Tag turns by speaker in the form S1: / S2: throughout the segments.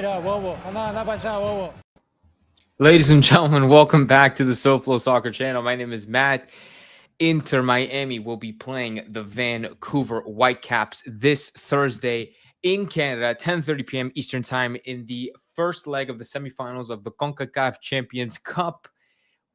S1: mira, bobo. Anda para allá, bobo.
S2: Ladies and gentlemen, welcome back to the SoFlo Soccer channel. My name is Matt. Inter Miami will be playing the Vancouver Whitecaps this Thursday in Canada, 10:30 p.m. Eastern Time in the first leg of the semifinals of the CONCACAF Champions Cup.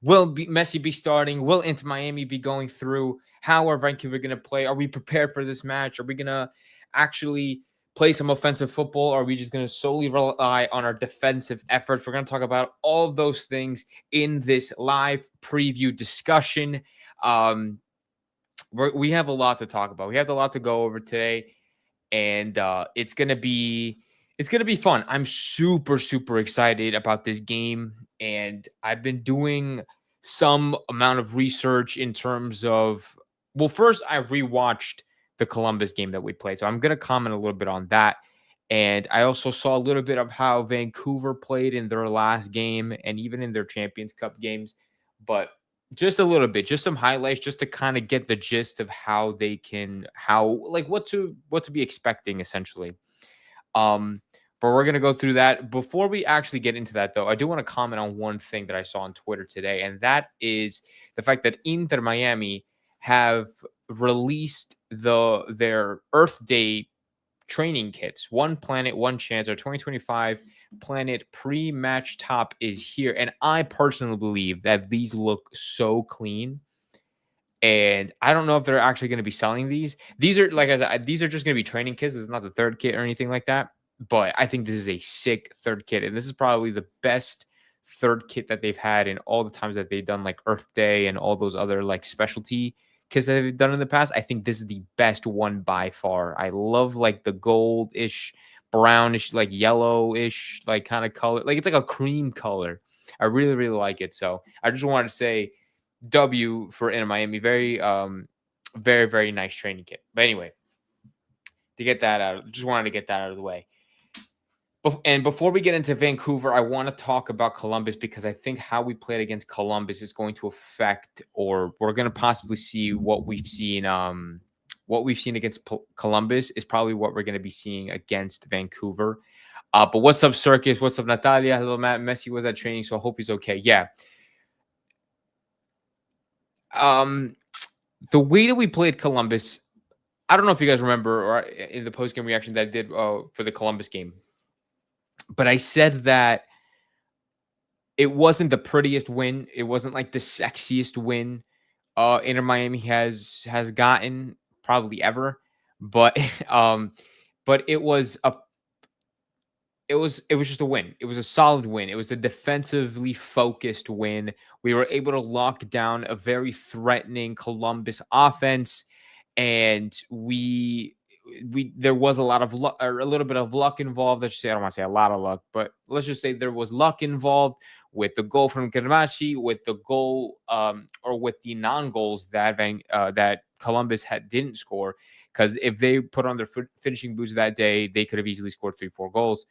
S2: Will Messi be starting? Will Inter Miami be going through? How are Vancouver going to play? Are we prepared for this match? Are we going to actually play some offensive football? Or are we just going to solely rely on our defensive efforts? We're going to talk about all of those things in this live preview discussion. We have a lot to talk about. We have a lot to go over today, and it's gonna be fun. I'm super excited about this game, and I've been doing some amount of research in terms of. Well, first I rewatched the Columbus game that we played, so I'm gonna comment a little bit on that. And I also saw a little bit of how Vancouver played in their last game and even in their Champions Cup games. But just a little bit, just some highlights, just to kind of get the gist of how they can, what to be expecting essentially. But we're gonna go through that. Before we actually get into that, though, I do want to comment on one thing that I saw on Twitter today, and that is the fact that Inter Miami have released their Earth Day training kits. One Planet, One Chance, our 2025 Planet pre-match top is here. And I personally believe that these look so clean. And I don't know if they're actually going to be selling these. These are, like I said, these are just going to be training kits. It's not the third kit or anything like that. But I think this is a sick third kit. And this is probably the best third kit that they've had in all the times that they've done like Earth Day and all those other like specialty kits that they've done in the past. I think this is the best one by far. I love like the gold-ish, brownish, like yellow-ish, like kind of color. Like it's like a cream color. I really like it. So I just wanted to say W for Inter Miami. Very nice training kit. But anyway, to get that out, just wanted to get that out of the way. And before we get into Vancouver, I want to talk about Columbus because I think how we played against Columbus is going to affect, or we're going to possibly see what we've seen. What we've seen against Columbus is probably what we're going to be seeing against Vancouver. But what's up, Circus? What's up, Natalia? Hello, Matt. Messi was at training, so I hope he's okay. Yeah. The way that we played Columbus, I don't know if you guys remember or in the post-game reaction that I did for the Columbus game. But I said that it wasn't the prettiest win. It wasn't like the sexiest win Inter Miami has gotten probably ever. But but it was just a win. It was a solid win. It was a defensively focused win. We were able to lock down a very threatening Columbus offense, and there was a lot of luck, or a little bit of luck involved. Let's just say, I don't want to say a lot of luck, but let's just say there was luck involved with the goal from Kermashi, with the goal, or with the non-goals that Columbus didn't score. Because if they put on their finishing boots that day, they could have easily scored 3-4 goals.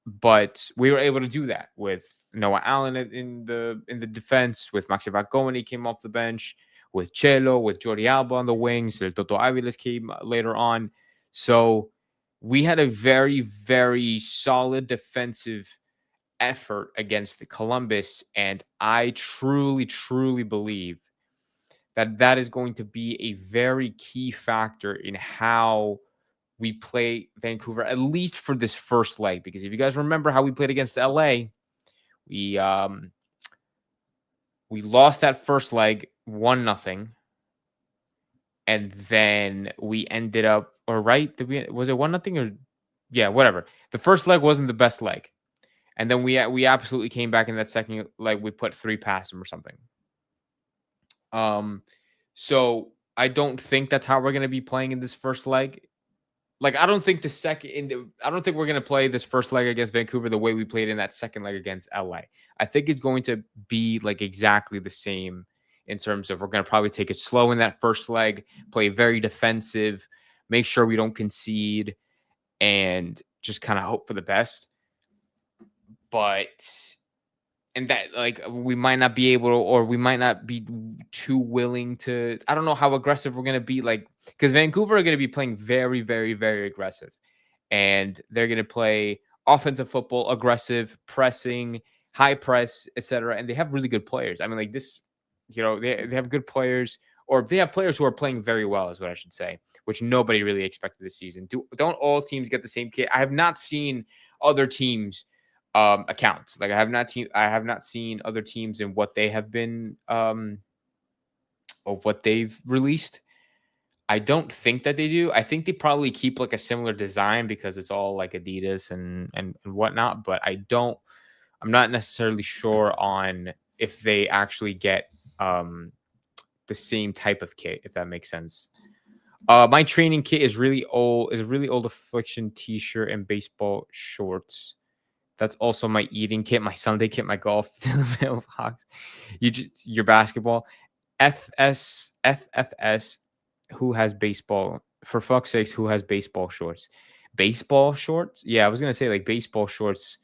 S2: But we were able to do that with Noah Allen in the defense, with Maxi Vacco when he came off the bench, with Chelo, with Jordi Alba on the wings. Toto Aviles came later on. So we had a very solid defensive effort against the Columbus, and I truly believe that is going to be a very key factor in how we play Vancouver, at least for this first leg. Because if you guys remember how we played against LA, we lost that first leg 1-0. And then we ended up, or right? Was it 1-0 or yeah, whatever. The first leg wasn't the best leg. And then we absolutely came back in that second leg. We put 3 past them or something. So I don't think that's how we're going to be playing in this first leg. Like, I don't think I don't think we're going to play this first leg against Vancouver the way we played in that second leg against LA. I think it's going to be like exactly the same in terms of we're going to probably take it slow in that first leg, play very defensive, make sure we don't concede, and just kind of hope for the best. And that, like, we might not be able to, or we might not be too willing to, I don't know how aggressive we're going to be, like, because Vancouver are going to be playing very aggressive. and they're going to play offensive football, aggressive, pressing, high press, etc. And they have really good players. I mean, like this, they have good players, or they have players who are playing very well, is what I should say, which nobody really expected this season. Don't all teams get the same kit? I have not seen other teams accounts. Like I have not seen other teams and what they have been of what they've released. I don't think that they do. I think they probably keep like a similar design because it's all like Adidas and whatnot. But I'm not necessarily sure on if they actually get the same type of kit, if that makes sense. My training kit is really old. Is a really old Affliction T-shirt and baseball shorts. That's also my eating kit, my Sunday kit, my golf mailbox. Your basketball. FFS. Who has baseball? For fuck's sakes, who has baseball shorts? Baseball shorts? Yeah, I was gonna say like baseball shorts.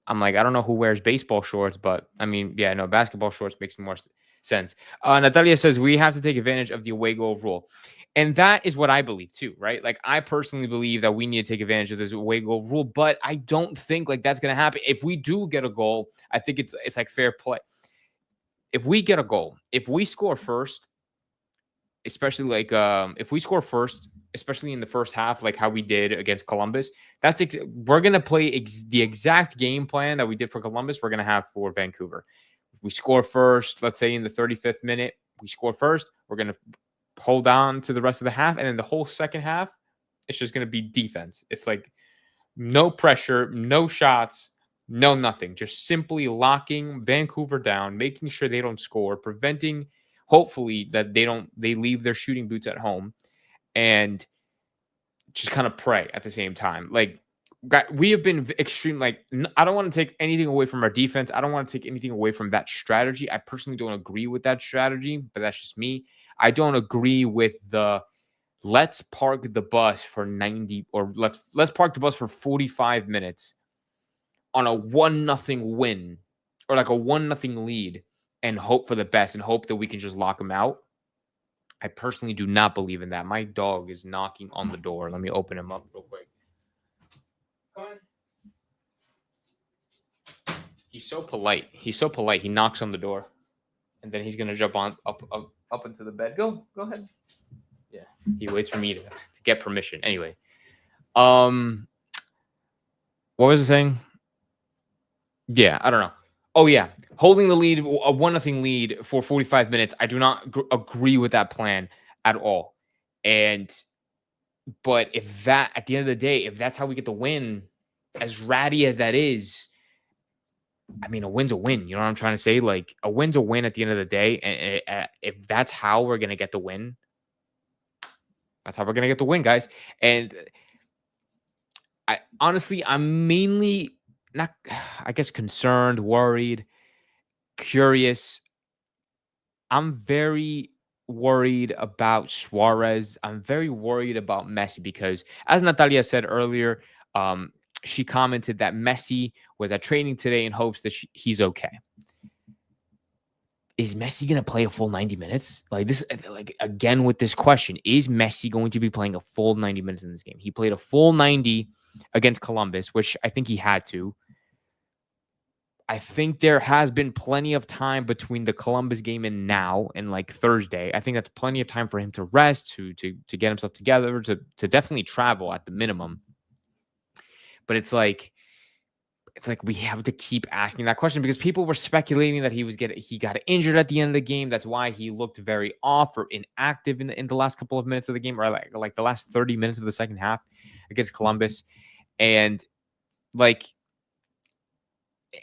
S2: I'm like, I don't know who wears baseball shorts, but I mean, yeah, no, basketball shorts makes more sense. Natalia says we have to take advantage of the away goal rule. And that is what I believe too, right? Like I personally believe that we need to take advantage of this away goal rule, but I don't think like that's going to happen. If we do get a goal, I think it's like fair play. If we get a goal, if we score first, especially like if we score first, especially in the first half, like how we did against Columbus, we're going to play the exact game plan that we did for Columbus, we're going to have for Vancouver. If we score first, let's say in the 35th minute, we score first, we're going to hold on to the rest of the half, and then the whole second half, it's just going to be defense. It's like no pressure, no shots, no nothing. Just simply locking Vancouver down, making sure they don't score, preventing, hopefully, that they leave their shooting boots at home, and just kind of pray at the same time. Like, we have been extreme. Like, I don't want to take anything away from our defense. I don't want to take anything away from that strategy. I personally don't agree with that strategy, but that's just me. I don't agree with the let's park the bus for 90 or let's park the bus for 45 minutes on a 1-0 win or like a 1-0 lead and hope for the best and hope that we can just lock them out. I personally do not believe in that. My dog is knocking on the door. Let me open him up real quick. Come on. He's so polite. He knocks on the door. And then he's gonna jump up into the bed. Go ahead. Yeah, he waits for me to get permission. Anyway, what was I saying? Yeah, I don't know. Oh yeah, holding the lead, a 1-0 lead for 45 minutes. I do not agree with that plan at all. But if that, at the end of the day, if that's how we get the win, as ratty as that is, I mean, a win's a win. You know what I'm trying to say? Like, a win's a win at the end of the day. And if that's how we're going to get the win, that's how we're going to get the win, guys. And I'm mainly not, I guess, concerned, worried, curious. I'm very worried about Suarez. I'm very worried about Messi because, as Natalia said earlier, she commented that Messi was at training today in hopes that he's okay. Is Messi going to play a full 90 minutes? Like this, like again with this question, is Messi going to be playing a full 90 minutes in this game? He played a full 90 against Columbus, which I think he had to. I think there has been plenty of time between the Columbus game and now and like Thursday. I think that's plenty of time for him to rest, to get himself together, to definitely travel at the minimum. But it's like we have to keep asking that question because people were speculating that he got injured at the end of the game. That's why he looked very off or inactive in the last couple of minutes of the game, or like the last 30 minutes of the second half against Columbus. And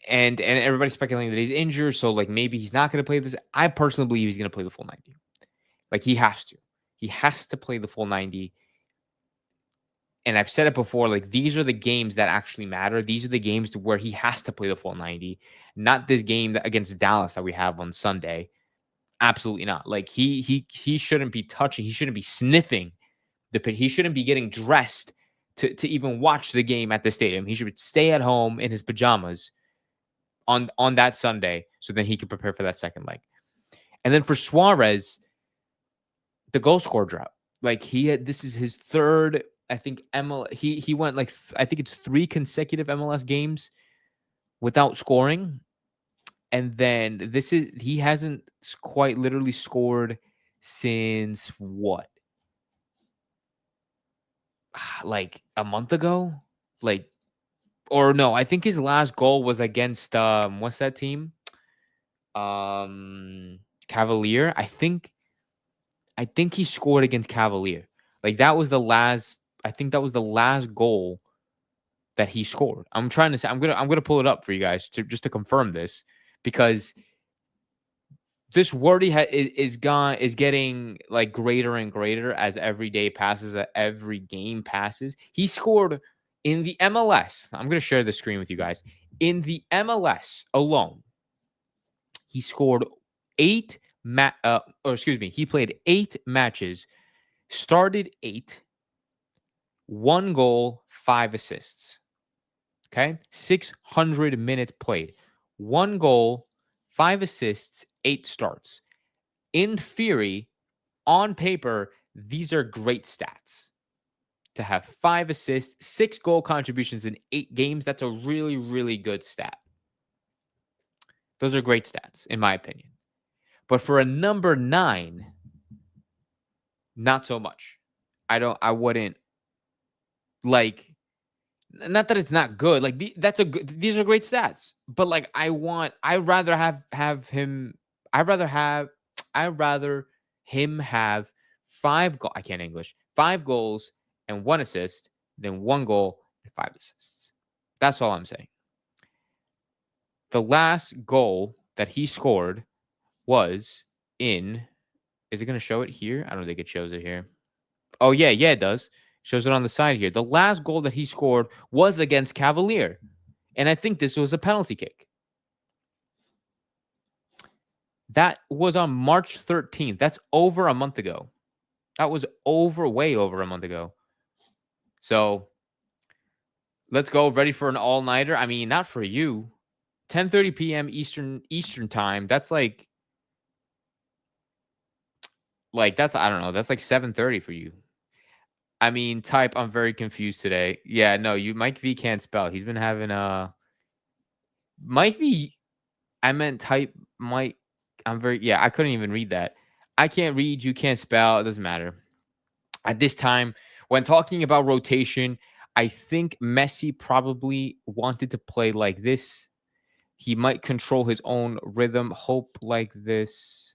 S2: everybody's speculating that he's injured, so like maybe he's not going to play this. I personally believe he's going to play the full 90. Like he has to. He has to play the full 90. And I've said it before, like these are the games that actually matter. These are the games where he has to play the full 90, not this game against Dallas that we have on Sunday. Absolutely not. Like he shouldn't be touching. He shouldn't be sniffing the pitch. He shouldn't be getting dressed to even watch the game at the stadium. He should stay at home in his pajamas on that Sunday so then he can prepare for that second leg. And then for Suarez, the goal scorer drought. Like this is his third I think he went like I think it's 3 consecutive MLS games without scoring. And then he hasn't quite literally scored since what? Like a month ago? Like, or no, I think his last goal was against what's that team? Cavalier. I think he scored against Cavalier. Like that was the last, I think that was the last goal that he scored. I'm trying to say I'm gonna pull it up for you guys to just to confirm this, because this word is getting like greater and greater as every day passes, every game passes. He scored in the MLS. I'm going to share the screen with you guys. In the MLS alone, he scored he played 8 matches, started 8, 1 goal, 5 assists. Okay? 600 minutes played. 1 goal, 5 assists, 8 starts. In theory, on paper, these are great stats. To have 5 assists, 6 goal contributions in 8 games, that's a really, really good stat. Those are great stats, in my opinion. But for a number 9, not so much. I wouldn't like, not that it's not good. Like these are great stats. But like I'd rather him have 5 goals and 1 assist than 1 goal and 5 assists. That's all I'm saying. The last goal that he scored was in, is it going to show it here? I don't think it shows it here. Oh, yeah, it does. Shows it on the side here. The last goal that he scored was against Cavalier. And I think this was a penalty kick. That was on March 13th. That's over a month ago. That was way over a month ago. So let's go. Ready for an all-nighter? I mean, not for you. 10:30 p.m. Eastern time. That's like that's, I don't know. That's like 7:30 for you. I mean, type, I'm very confused today. Yeah, no, Mike V can't spell. He's been having Mike V. I meant type Mike. I couldn't even read that. I can't read. You can't spell. It doesn't matter. At this time, when talking about rotation, I think Messi probably wanted to play like this. He might control his own rhythm, hope like this,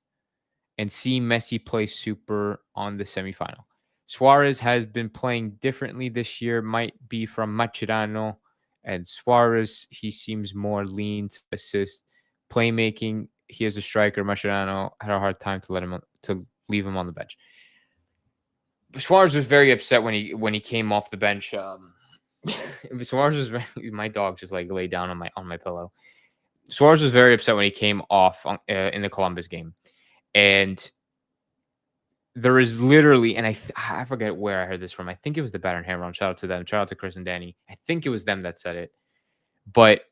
S2: and see Messi play super on the semifinal. Suarez has been playing differently this year, might be from Mascherano. And Suarez, he seems more lean to assist. Playmaking, he is a striker. Mascherano had a hard time to leave him on the bench. Suarez was very upset when he came off the bench. Suarez was my dog just like laid down on my pillow. Suarez was very upset when he came off in the Columbus game, and there is literally, and I forget where I heard this from. I think it was the Batter and Hammer. Shout out to them. Shout out to Chris and Danny. I think it was them that said it. But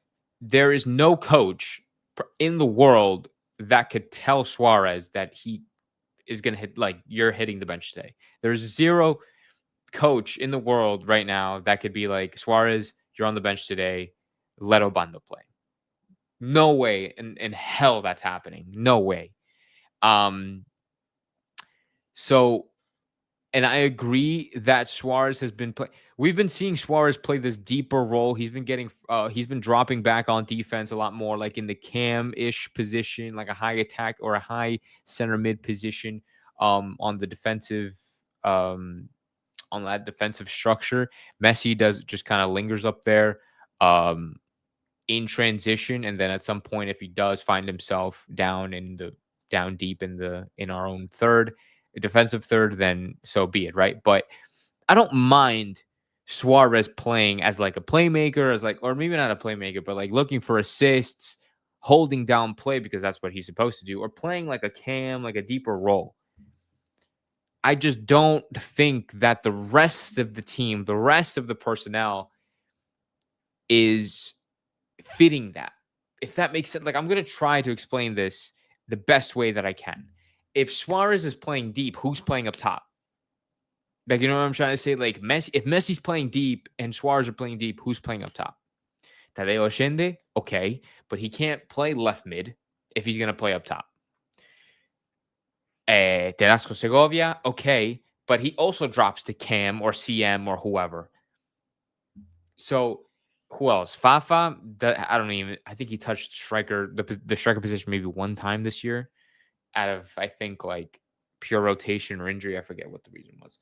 S2: there is no coach in the world that could tell Suarez that he is going to hit, like, you're hitting the bench today. There's 0 coach in the world right now that could be like, Suarez, you're on the bench today. Let Obando play. No way in hell that's happening. No way. So, and I agree that Suarez has been we've been seeing Suarez play this deeper role. He's been dropping back on defense a lot more, like in the cam-ish position, like a high attack or a high center mid position, on the defensive, on that defensive structure. Messi just kind of lingers up there, in transition, and then at some point, if he does find himself down deep in our own third, defensive third, then so be it, right? But I don't mind Suarez playing as like a playmaker, or maybe not a playmaker, but like looking for assists, holding down play, because that's what he's supposed to do, or playing like a cam, like a deeper role. I just don't think that the rest of the team, the rest of the personnel is fitting that. If that makes sense. Like, I'm going to try to explain this the best way that I can. If Suarez is playing deep, who's playing up top? Like, you know what I'm trying to say? Like, Messi, if Messi's playing deep and Suarez are playing deep, who's playing up top? Tadeo Allende, okay, but he can't play left mid if he's going to play up top. Telasco Segovia, okay, but he also drops to Cam or CM or whoever. So who else? Fafa, I think he touched striker, the striker position maybe one time this year out of, I think, like pure rotation or injury. I forget what the reason was.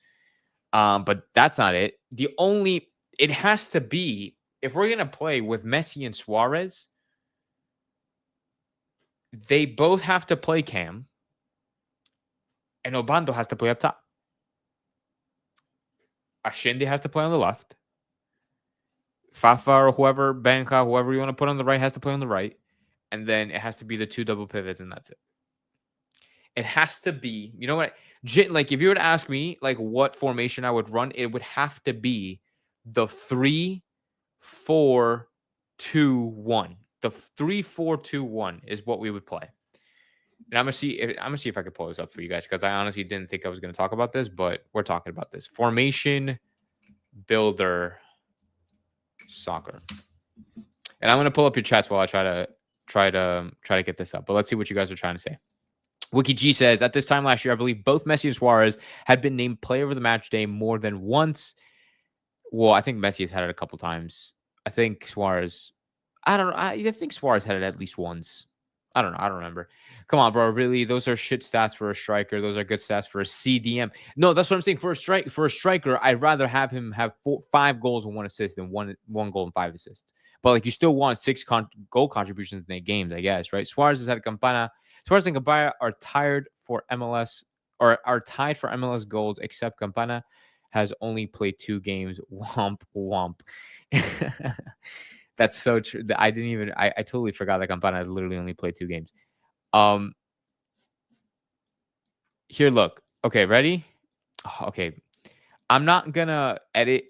S2: But that's not it. It has to be, if we're going to play with Messi and Suarez, they both have to play Cam, and Obando has to play up top. Ashende has to play on the left. Fafa or whoever, Banca, whoever you want to put on the right has to play on the right. And then it has to be the two double pivots, and that's it. It has to be, you know what? Like, if you were to ask me, like, what formation I would run, it would have to be the 3-4-2-1. The 3-4-2-1 is what we would play. And I'm gonna see if I could pull this up for you guys, because I honestly didn't think I was gonna talk about this, but we're talking about this. Formation builder soccer. And I'm gonna pull up your chats while I try to get this up. But let's see what you guys are trying to say. Wiki G says, at this time last year, I believe both Messi and Suarez had been named player of the match day more than once. Well, I think Messi has had it a couple times. I think Suarez, I don't know. I think Suarez had it at least once. I don't know. I don't remember. Come on, bro. Really? Those are shit stats for a striker. Those are good stats for a CDM. No, that's what I'm saying. For a striker, I'd rather have him have 5 goals and 1 assist than one goal and 5 assists. But like, you still want 6 goal contributions in the games, I guess, right? Suarez has had Campana. Suarez and Campana are tied for MLS goals, except Campana has only played 2 games. Womp womp. That's so true. I totally forgot that Campana literally only played 2 games. Here, look. Okay, ready? Okay. I'm not gonna edit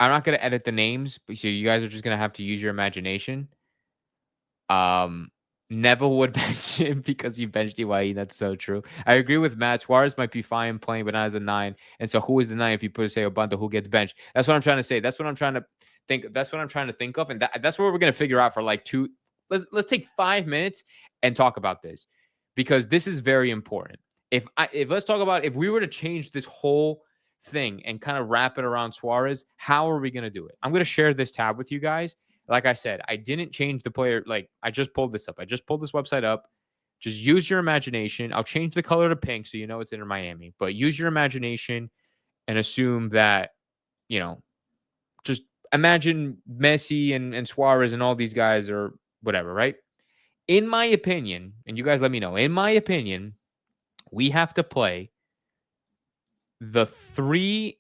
S2: the names, so you guys are just gonna have to use your imagination. Neville would bench him because you benched Higuain. That's so true. I agree with Matt. Suarez might be fine playing, but not as a 9. And so who is the 9 if you put, say, Obando, who gets benched? That's what I'm trying to say. That's what I'm trying to think. That's what I'm trying to think of. And that's what we're going to figure out for like 2. Let's take 5 minutes and talk about this, because this is very important. If let's talk about, if we were to change this whole thing and kind of wrap it around Suarez, how are we going to do it? I'm going to share this tab with you guys. Like I said, I didn't change the player. Like, I just pulled this up. I just pulled this website up. Just use your imagination. I'll change the color to pink so you know it's Inter Miami. But use your imagination and assume that, just imagine Messi and Suarez and all these guys or whatever, right? In my opinion, and you guys let me know, in my opinion, we have to play the 3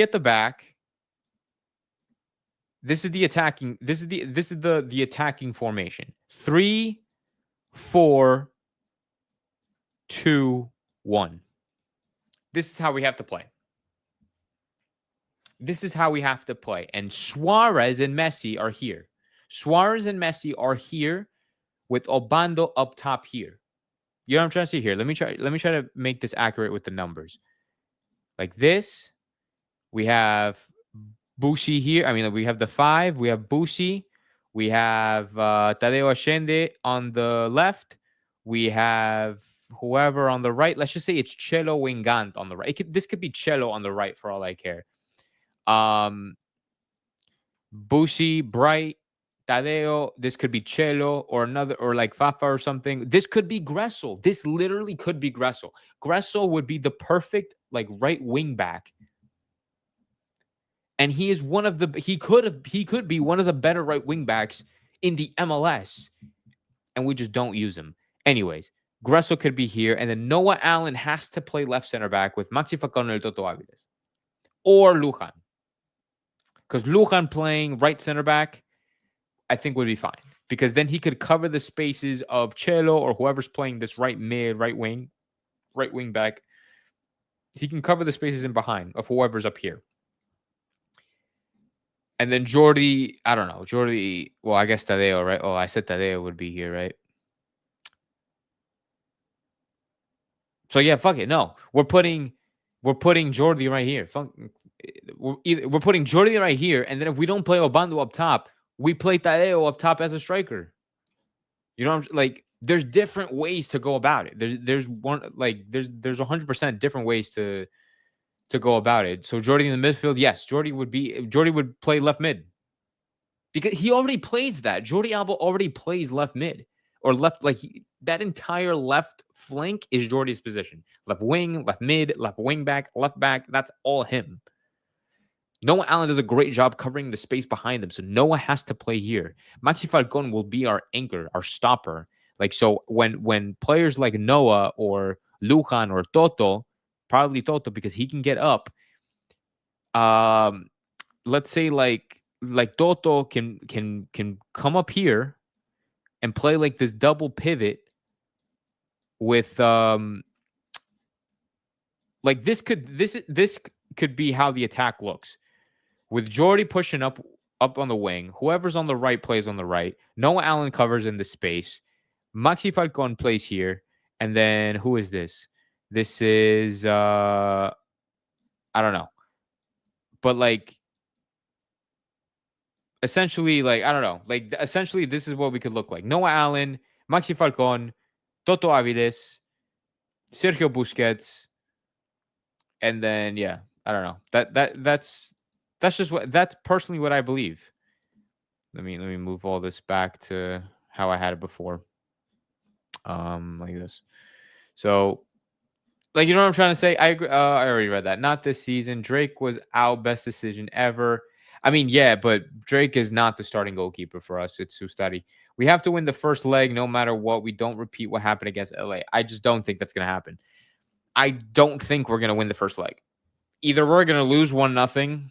S2: at the back. This is the attacking. This is the attacking formation. 3-4-2-1. This is how we have to play. And Suarez and Messi are here. Suarez and Messi are here with Obando up top here. You know what I'm trying to say here? Let me try to make this accurate with the numbers. Like this, we have Bushi here. I mean, we have the 5. We have Bushi. We have Tadeo Allende on the left. We have whoever on the right. Let's just say it's Chelo Wingant on the right. This could be Chelo on the right for all I care. Bushi, Bright, Tadeo. This could be Chelo or another, or like Fafa or something. This could be Gressel. This literally could be Gressel. Gressel would be the perfect like right wing back. And he is he could be one of the better right wing backs in the MLS. And we just don't use him. Anyways, Gressel could be here. And then Noah Allen has to play left center back with Maxi Falcao and Toto Aviles. Or Lujan. Because Lujan playing right center back, I think would be fine. Because then he could cover the spaces of Chelo or whoever's playing this right mid, right wing back. He can cover the spaces in behind of whoever's up here. And then Jordi, I don't know. Jordi, well, I guess Tadeo, right? Oh, I said Tadeo would be here, right? So, yeah, fuck it. No, we're putting we're putting Jordi right here. We're putting Jordi right here, and then if we don't play Obando up top, we play Tadeo up top as a striker. You know, like there's different ways to go about it. There's 100% different ways to go about it. So Jordi in the midfield, yes, Jordi would play left mid because he already plays that. Jordi Alba already plays left mid or left, like that entire left flank is Jordi's position. Left wing, left mid, left wing back, left back. That's all him. Noah Allen does a great job covering the space behind them. So Noah has to play here. Maxi Falcon will be our anchor, our stopper. Like, so when players like Noah or Lujan or Toto, probably Toto because he can get up. Let's say like Toto can come up here and play like this double pivot with like this could be how the attack looks. With Jordi pushing up on the wing, whoever's on the right plays on the right. Noah Allen covers in the space. Maxi Falcon plays here. And then who is this? This is I don't know. But like essentially, like, I don't know. Like essentially this is what we could look like. Noah Allen, Maxi Falcon, Toto Aviles, Sergio Busquets, and then yeah, I don't know. That's personally what I believe. Let me move all this back to how I had it before. Like this. So, like, you know what I'm trying to say? I agree. I already read that. Not this season. Drake was our best decision ever. I mean, yeah, but Drake is not the starting goalkeeper for us. It's Sustari. We have to win the first leg no matter what. We don't repeat what happened against LA. I just don't think that's going to happen. I don't think we're going to win the first leg. Either we're going to lose 1-0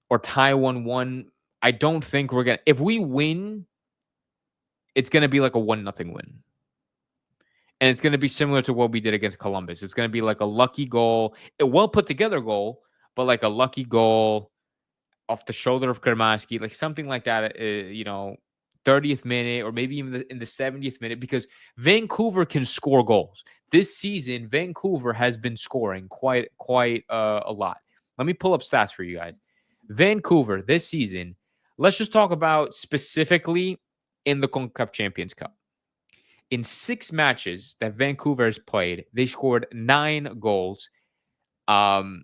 S2: or tie 1-1. I don't think we're going to. If we win, it's going to be like a 1-0 win. And it's going to be similar to what we did against Columbus. It's going to be like a lucky goal, a well put together goal, but like a lucky goal off the shoulder of Kermaski, like something like that, 30th minute or maybe even in the 70th minute, because Vancouver can score goals. This season, Vancouver has been scoring quite a lot. Let me pull up stats for you guys. Vancouver this season, let's just talk about specifically in the CONCACAF Champions Cup. In 6 matches that Vancouver has played, they scored 9 goals, 7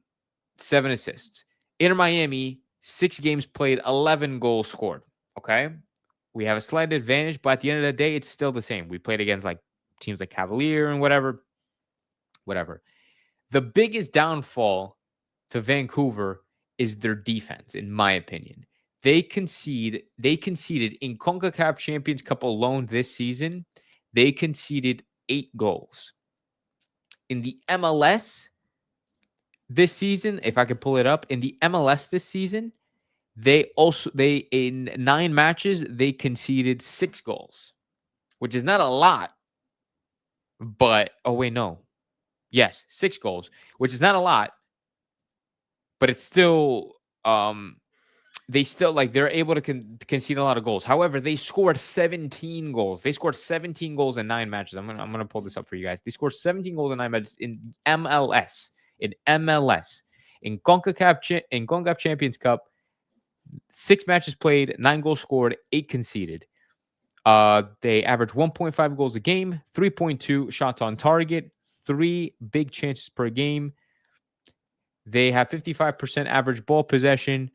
S2: assists. Inter Miami, 6 games played, 11 goals scored. Okay? We have a slight advantage, but at the end of the day, it's still the same. We played against like teams like Cavalier and whatever. The biggest downfall to Vancouver is their defense, in my opinion. They conceded in CONCACAF Champions Cup alone this season. They conceded 8 goals. In the MLS this season, if I could pull it up, in the MLS this season, they in 9 matches, they conceded 6 goals, which is not a lot. But, oh wait, no. Yes, 6 goals, which is not a lot, but it's still, they still, like, they're able to concede a lot of goals. However, they scored 17 goals. They scored 17 goals in 9 matches. I'm gonna pull this up for you guys. They scored 17 goals in 9 matches in MLS. In CONCACAF Champions Cup, 6 matches played, 9 goals scored, 8 conceded. They average 1.5 goals a game, 3.2 shots on target, 3 big chances per game. They have 55% average ball possession.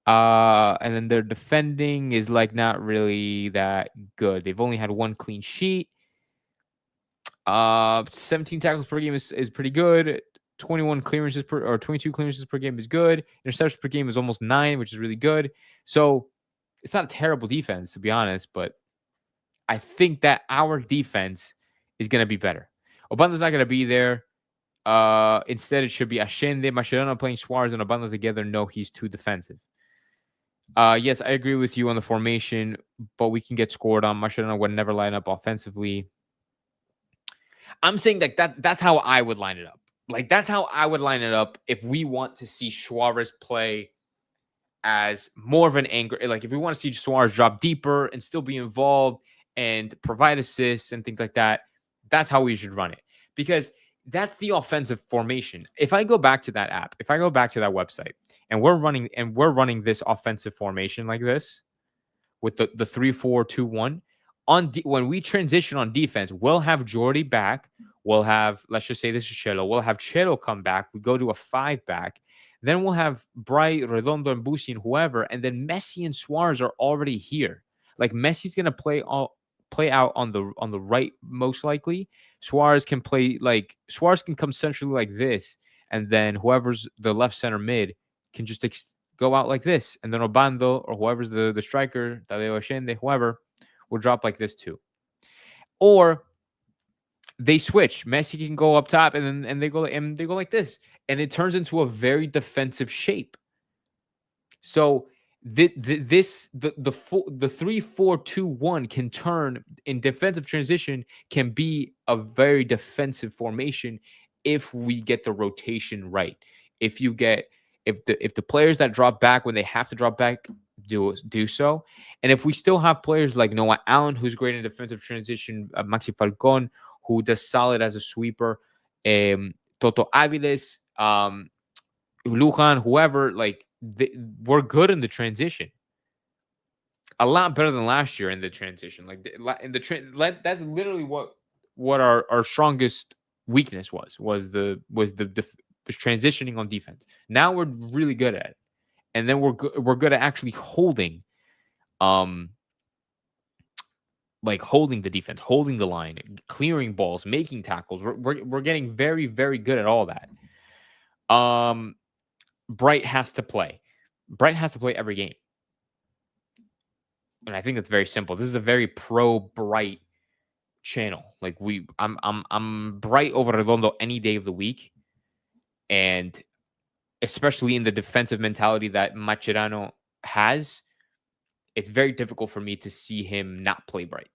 S2: And then their defending is like not really that good. They've only had 1 clean sheet. 17 tackles per game is pretty good. 22 clearances per game is good. Interceptions per game is almost 9, which is really good. So it's not a terrible defense, to be honest, but I think that our defense is going to be better. Obando's not going to be there. Instead, it should be Ashende, Mascherano playing Suarez and Obando together. No, he's too defensive. Yes, I agree with you on the formation, but we can get scored on. Mascherano would never line up offensively. I'm saying that's how I would line it up. Like, that's how I would line it up if we want to see Suarez play as more of an anchor. Like, if we want to see Suarez drop deeper and still be involved and provide assists and things like that, that's how we should run it. Because That's the offensive formation. If I go back to that app, if I go back to that website, and we're running this offensive formation like this with the 3-4-2-1 when we transition on defense, we'll have Jordy back. We'll have, let's just say this is Chelo. We'll have Chelo come back. We go to a 5-back. Then we'll have Bright, Redondo, and Busi and whoever. And then Messi and Suarez are already here. Like Messi's gonna play out on the right most likely. Suarez can come centrally like this, and then whoever's the left center mid can just go out like this, and then Obando or whoever's the striker, Tadeo Ashende, whoever, will drop like this too. Or they switch. Messi can go up top, and they go like this, and it turns into a very defensive shape. So the 3-4-2-1 can turn in defensive transition, can be a very defensive formation if we get the rotation right. If the players that drop back when they have to drop back do so, and if we still have players like Noah Allen, who's great in defensive transition, Maxi Falcon, who does solid as a sweeper, Toto Aviles, Lujan, whoever, we're good in the transition. A lot better than last year in the transition. That's literally what our strongest weakness was the transitioning on defense. Now we're really good at it, and then we're good at actually holding the defense, holding the line, clearing balls, making tackles. We're getting very, very good at all that. Bright has to play. Bright has to play every game. And I think that's very simple. This is a very pro Bright channel. Like I'm Bright over Redondo any day of the week. And especially in the defensive mentality that Mascherano has, it's very difficult for me to see him not play Bright.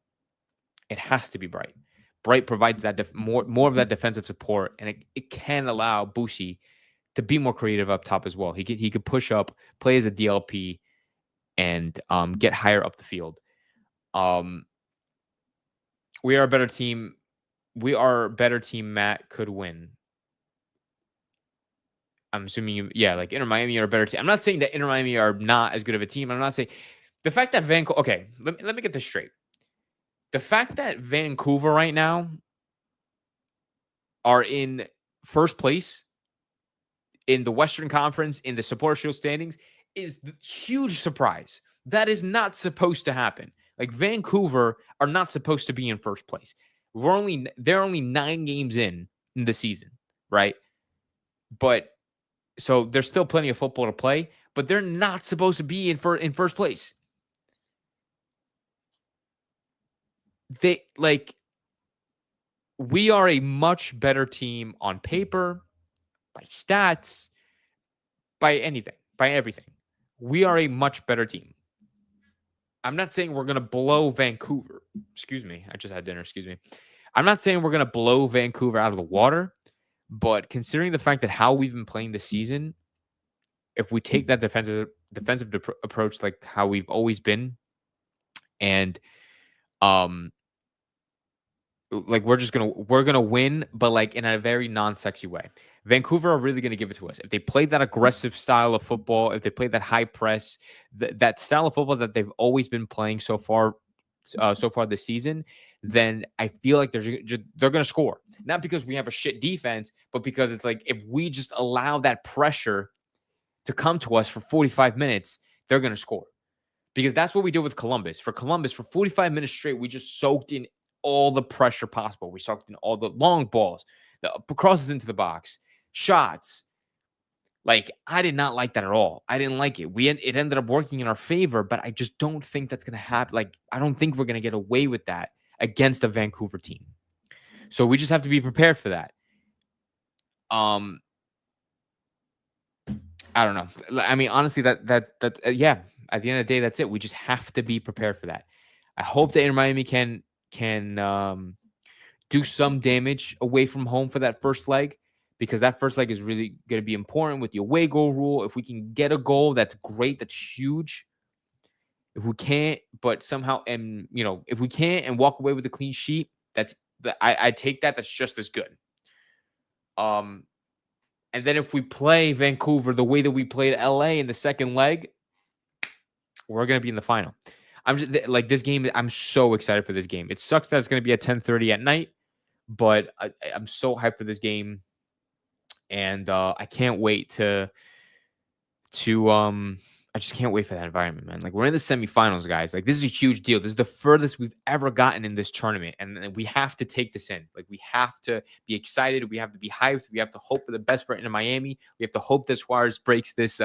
S2: It has to be Bright. Bright provides that more of that defensive support, and it can allow Busi to be more creative up top as well. He could push up, play as a DLP, and get higher up the field. We are a better team. We are a better team. Matt could win. I'm assuming like Inter Miami are a better team. I'm not saying that Inter Miami are not as good of a team. I'm not saying the fact that Vancouver. Okay, let me get this straight. The fact that Vancouver right now are in first place in the Western Conference in the Supporter Shield standings is the huge surprise. That is not supposed to happen. Like Vancouver are not supposed to be in first place. They're only 9 games in the season, right? But so there's still plenty of football to play, but they're not supposed to be in first place. We are a much better team on paper, by stats, by anything, by everything. We are a much better team. I'm not saying we're going to blow Vancouver. Excuse me. I just had dinner. Excuse me. I'm not saying we're going to blow Vancouver out of the water, but considering the fact that how we've been playing this season, if we take that defensive approach like how we've always been, and we're gonna win, but like in a very non-sexy way. Vancouver are really gonna give it to us if they play that aggressive style of football, if they play that high press, that style of football that they've always been playing so far this season. Then I feel like they're gonna score, not because we have a shit defense, but because it's like if we just allow that pressure to come to us for 45 minutes, they're gonna score. Because that's what we did with Columbus. For Columbus, for 45 minutes straight, we just soaked in all the pressure possible. We soaked in all the long balls, the crosses into the box, shots. Like, I did not like that at all. I didn't like it. It ended up working in our favor, but I just don't think that's going to happen. Like, I don't think we're going to get away with that against a Vancouver team. So we just have to be prepared for that. I don't know. I mean, honestly, yeah. At the end of the day, that's it. We just have to be prepared for that. I hope that Inter Miami can do some damage away from home for that first leg, because that first leg is really going to be important with the away goal rule. If we can get a goal, that's great. That's huge. If we can't, but somehow, if we can't and walk away with a clean sheet, I take that. That's just as good. And then if we play Vancouver the way that we played LA in the second leg, we're going to be in the final. I'm just like this game. I'm so excited for this game. It sucks that it's going to be at 10:30 at night, but I'm so hyped for this game, and I can't wait to I just can't wait for that environment, man. Like we're in the semifinals, guys. Like this is a huge deal. This is the furthest we've ever gotten in this tournament, and we have to take this in. Like we have to be excited. We have to be hyped. We have to hope for the best for Inter Miami. We have to hope that Suarez breaks this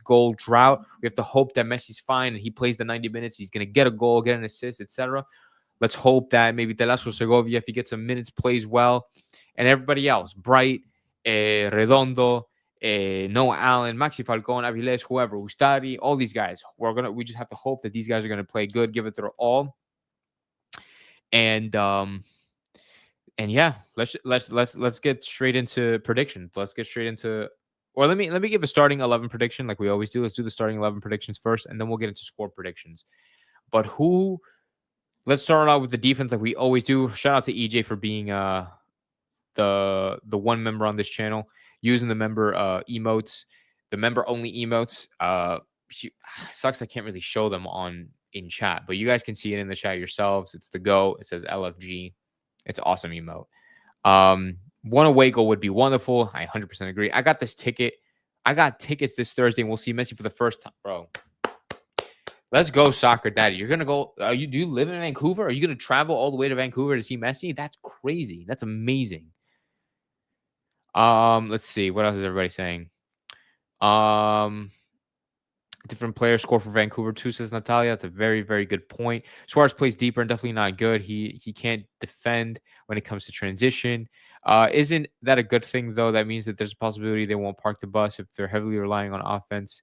S2: goal drought. We have to hope that Messi's fine and he plays the 90 minutes. He's gonna get a goal, get an assist, etc. Let's hope that maybe Telasco Segovia, if he gets some minutes, plays well, and everybody else, Bright, Redondo. Noah Allen, Maxi Falcon, Aviles, whoever, Ustari, all these guys. We just have to hope that these guys are gonna play good, give it their all. And yeah, let's get straight into predictions. Let's get straight into or let me give a starting 11 prediction like we always do. Let's do the starting 11 predictions first, and then we'll get into score predictions. But let's start out with the defense like we always do. Shout out to EJ for being the one member on this channel using the member emotes, the member only emotes. Sucks I can't really show them in chat, but you guys can see it in the chat yourselves. It's the go. It says LFG. It's awesome emote. One away goal would be wonderful. I 100% agree. I got this ticket. I got tickets this Thursday, and we'll see Messi for the first time, bro. Let's go, soccer daddy. You're gonna go. Do you live in Vancouver? Are you gonna travel all the way to Vancouver to see Messi? That's crazy. That's amazing. Let's see. What else is everybody saying? Different players score for Vancouver too, says Natalia. That's a very, very good point. Suarez plays deeper and definitely not good. He can't defend when it comes to transition. Isn't that a good thing though? That means that there's a possibility they won't park the bus if they're heavily relying on offense.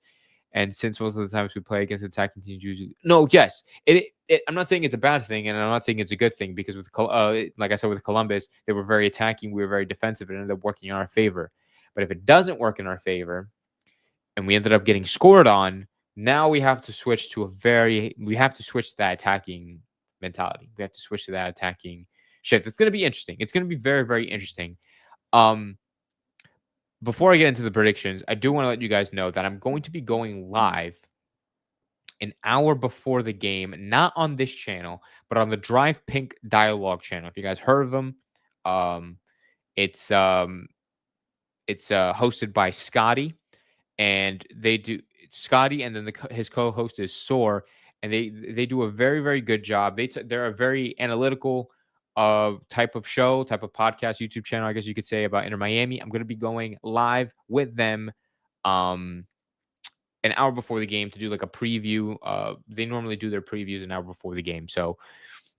S2: And since most of the times we play against attacking teams, usually yes, I'm not saying it's a bad thing, and I'm not saying it's a good thing because with like I said with Columbus, they were very attacking, we were very defensive, and it ended up working in our favor. But if it doesn't work in our favor, and we ended up getting scored on, now we have to switch to that attacking mentality. We have to switch to that attacking shift. It's going to be interesting. It's going to be very, very interesting. Before I get into the predictions, I do want to let you guys know that I'm going to be going live an hour before the game, not on this channel, but on the Drive Pink Dialogue channel. If you guys heard of them, it's hosted by Scotty, and Scotty, and then his co-host is Soar, and they do a very, very good job. They're a very analytical type of podcast, YouTube channel, I guess you could say, about Inter Miami. I'm going to be going live with them an hour before the game to do like a preview. They normally do their previews an hour before the game. So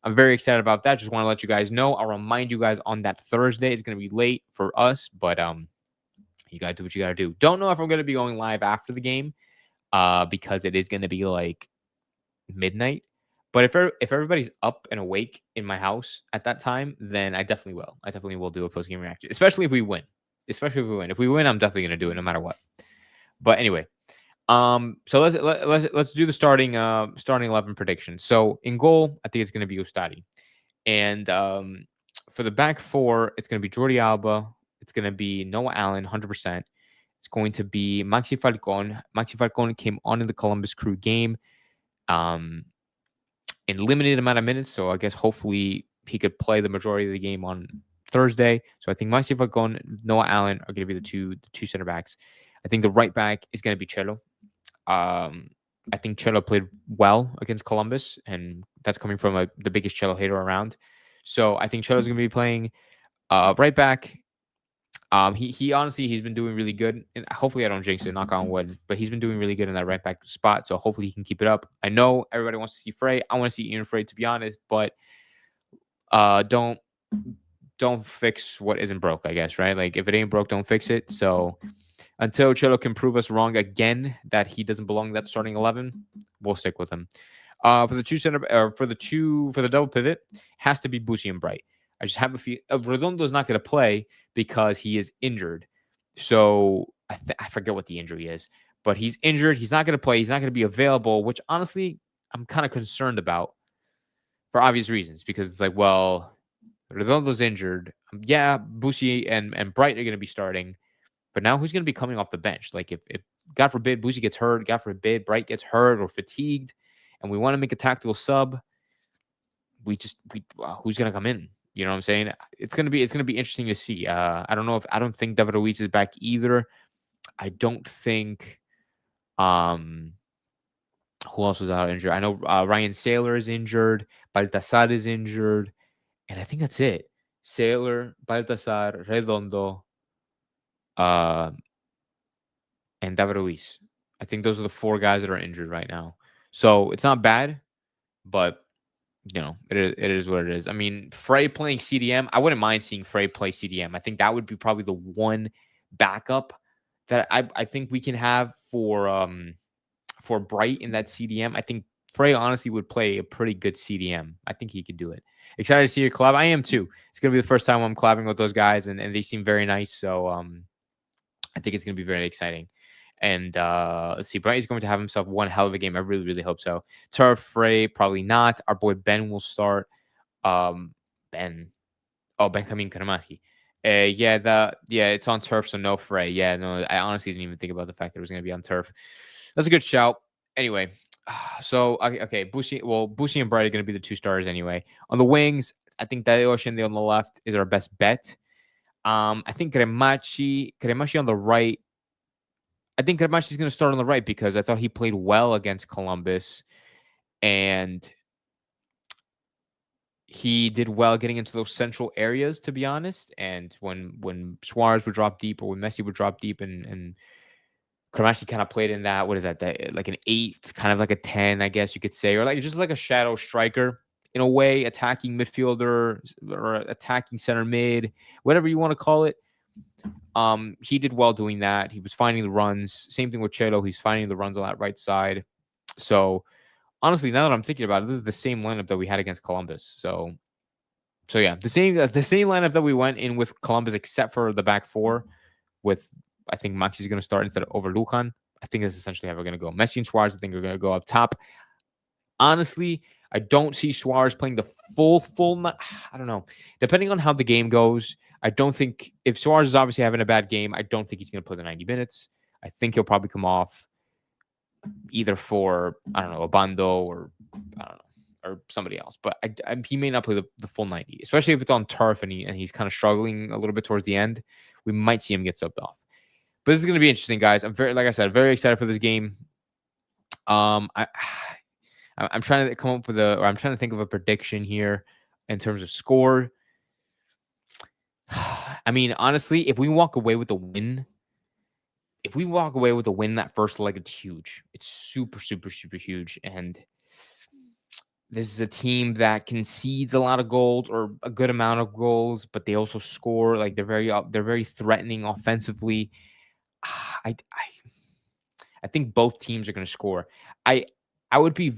S2: I'm very excited about that. Just want to let you guys know. I'll remind you guys on that Thursday. It's going to be late for us, but you got to do what you got to do. Don't know if I'm going to be going live after the game because it is going to be like midnight. But if everybody's up and awake in my house at that time, then I definitely will. I definitely will do a post-game reaction, especially if we win. If we win, I'm definitely going to do it no matter what. But anyway, so let's do the starting 11 predictions. So in goal, I think it's going to be Ustari. And for the back four, it's going to be Jordi Alba. It's going to be Noah Allen, 100%. It's going to be Maxi Falcon. Maxi Falcon came on in the Columbus Crew game in limited amount of minutes. So I guess hopefully he could play the majority of the game on Thursday. So I think Maxi Falcon, Noah Allen are going to be the two center backs. I think the right back is going to be Cello. I think Cello played well against Columbus, and that's coming from the biggest Cello hater around. So I think Cello's going to be playing right back. He honestly, he's been doing really good. And hopefully I don't jinx it, knock on wood, but he's been doing really good in that right back spot. So hopefully he can keep it up. I know everybody wants to see Frey. I want to see Ian Frey, to be honest, but don't fix what isn't broke, I guess, right? Like if it ain't broke, don't fix it. So until Cello can prove us wrong again that he doesn't belong in that starting 11, we'll stick with him. For the double pivot, has to be Busi and Bright. I just have a feeling Redondo is not going to play because he is injured. So I forget what the injury is, but he's injured. He's not going to play. He's not going to be available, which honestly I'm kind of concerned about for obvious reasons, because it's like, well, Redondo's injured. Yeah, Busi and Bright are going to be starting, but now who's going to be coming off the bench? Like if God forbid Busi gets hurt, God forbid Bright gets hurt or fatigued, and we want to make a tactical sub, who's going to come in? You know what I'm saying? It's gonna be interesting to see. I don't think David Luiz is back either. I don't think um who else was out injured? I know Ryan Sailor is injured, Baltasar is injured, and I think that's it. Sailor, Baltasar, Redondo, uh, and David Luiz. I think those are the four guys that are injured right now. So it's not bad, but it is what it is. I mean, Frey playing CDM, I wouldn't mind seeing Frey play CDM. I think that would be probably the one backup that I think we can have for Bright in that CDM. I think Frey honestly would play a pretty good CDM. I think he could do it. Excited to see your collab. I am too. It's gonna be the first time I'm collabing with those guys, and they seem very nice. So I think it's gonna be very exciting. And let's see, Bright is going to have himself one hell of a game. I really, really hope so. Turf, Frey, probably not. Our boy Ben will start. Ben. Oh, Benjamin Karamaki. It's on turf, so no Frey. Yeah, no, I honestly didn't even think about the fact that it was going to be on turf. That's a good shout. Anyway, so okay, Bushi and Bright are going to be the two starters anyway. On the wings, I think Dario Shinde on the left is our best bet. I think Kremachi on the right. I think Kremachi is going to start on the right because I thought he played well against Columbus, and he did well getting into those central areas, to be honest. And when Suarez would drop deep or when Messi would drop deep, and Kremachi kind of played in that, what is that, like an 8, kind of like a 10, I guess you could say, or like just like a shadow striker in a way, attacking midfielder or attacking center mid, whatever you want to call it. He did well doing that. He was finding the runs. Same thing with Chelo. He's finding the runs on that right side. So honestly, now that I'm thinking about it, this is the same lineup that we had against Columbus. So yeah, the same lineup that we went in with Columbus, except for the back four. With I think Maxi's going to start instead of over Lujan. I think that's essentially how we're going to go. Messi and Suarez, I think, are going to go up top. Honestly, I don't see Suarez playing the full. I don't know. Depending on how the game goes, I don't think if Suarez is obviously having a bad game, I don't think he's going to play the 90 minutes. I think he'll probably come off either for, I don't know, a Bando or I don't know, or somebody else. But he may not play the full 90, especially if it's on turf and he's kind of struggling a little bit towards the end. We might see him get subbed off. But this is going to be interesting, guys. Like I said, very excited for this game. I'm trying to come up with I'm trying to think of a prediction here in terms of score. I mean, honestly, if we walk away with a win, that first leg, it's huge. It's super, super, super huge. And this is a team that concedes a lot of goals or a good amount of goals, but they also score. Like they're very threatening offensively. I think both teams are going to score. I would be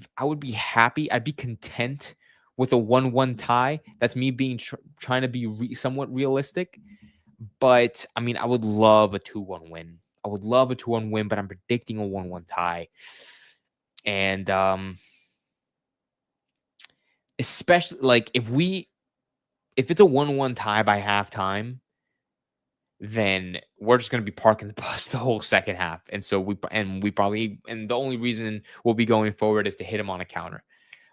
S2: happy. I'd be content with a 1-1 tie. That's me being trying to be somewhat realistic. But I mean, I would love a 2-1 win. But I'm predicting a 1-1 tie. And especially like if it's a 1-1 tie by halftime, then we're just going to be parking the bus the whole second half. And so the only reason we'll be going forward is to hit him on a counter.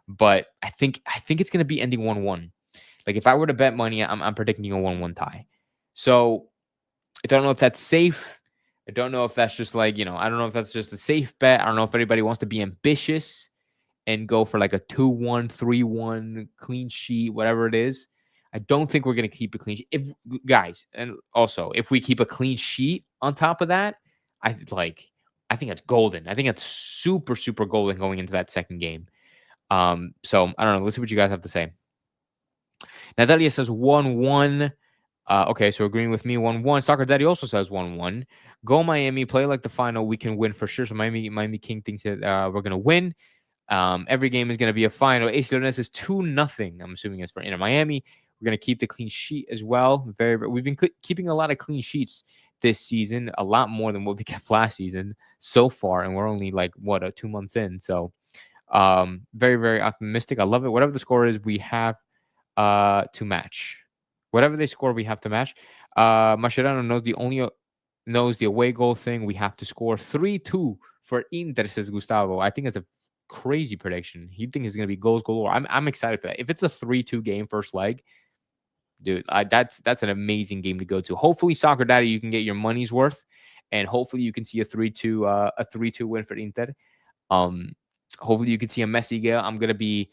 S2: But I think it's going to be ending 1-1. Like if I were to bet money, I'm predicting a 1-1 tie. So I don't know if that's safe. I don't know if that's just I don't know if that's just a safe bet. I don't know if anybody wants to be ambitious and go for like a 2-1, 3-1 clean sheet, whatever it is. I don't think we're going to keep a clean sheet. If we keep a clean sheet on top of that, I think that's golden. I think that's super, super golden going into that second game. So I don't know. Let's see what you guys have to say. Natalia says 1-1. Okay, so agreeing with me, 1-1. Soccer Daddy also says 1-1. Go Miami, play like the final. We can win for sure. So Miami King thinks that we're going to win. Every game is going to be a final. AC Leones is 2-0. I'm assuming it's for Inter Miami. We're going to keep the clean sheet as well. We've been keeping a lot of clean sheets this season, a lot more than what we kept last season so far. And we're only 2 months in. So very, very optimistic. I love it. Whatever the score is, we have to match. Whatever they score, we have to match. Mascherano knows the away goal thing. We have to score 3-2 for Inter, says Gustavo. I think it's a crazy prediction. He thinks it's going to be goals galore. I'm excited for that. If it's a 3-2 game first leg, dude, that's an amazing game to go to. Hopefully, Soccer Daddy, you can get your money's worth, and hopefully you can see a 3-2 win for Inter. Hopefully you can see a Messi goal. I'm gonna be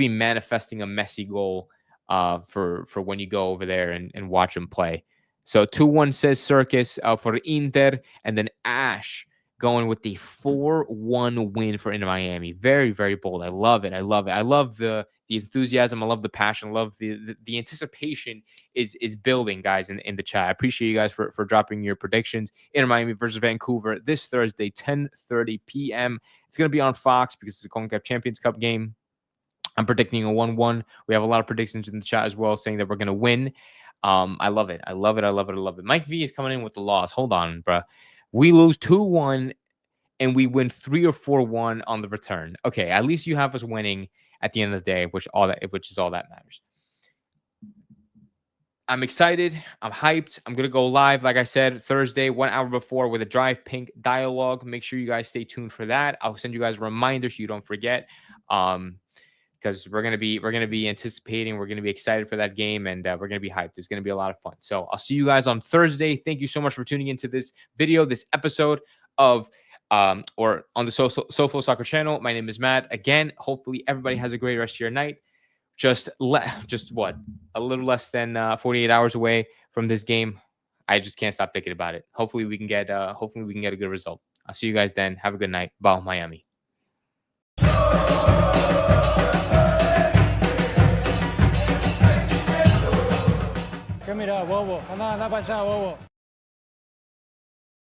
S2: manifesting a Messi goal for when you go over there and watch him play. So 2-1 says Circus for Inter, and then Ash going with the 4-1 win for Inter Miami. Very, very bold. I love it. I love it. I love the enthusiasm. I love the passion. I love the anticipation is building, guys, in the chat. I appreciate you guys for dropping your predictions. Inter Miami versus Vancouver this Thursday, 10:30 p.m. It's going to be on Fox because it's a CONCACAF Champions Cup game. I'm predicting a 1-1. We have a lot of predictions in the chat as well saying that we're going to win. I love it. I love it. I love it. I love it. Mike V is coming in with the loss. Hold on, bro. We lose 2-1 and we win 3 or 4-1 on the return. Okay, at least you have us winning at the end of the day, which is all that matters. I'm excited. I'm hyped. I'm going to go live, like I said, Thursday, 1 hour before with a Drive Pink dialogue. Make sure you guys stay tuned for that. I'll send you guys reminders so you don't forget. Because we're gonna be anticipating, we're gonna be excited for that game, and we're gonna be hyped. It's gonna be a lot of fun. So I'll see you guys on Thursday. Thank you so much for tuning into this video, this episode of or on the SoFlo Soccer channel. My name is Matt. Again, hopefully everybody has a great rest of your night. Just what, a little less than 48 hours away from this game. I just can't stop thinking about it. Hopefully we can get a good result. I'll see you guys then. Have a good night. Bye, Miami.
S1: ¿Qué mira, bobo? Anda para allá, bobo.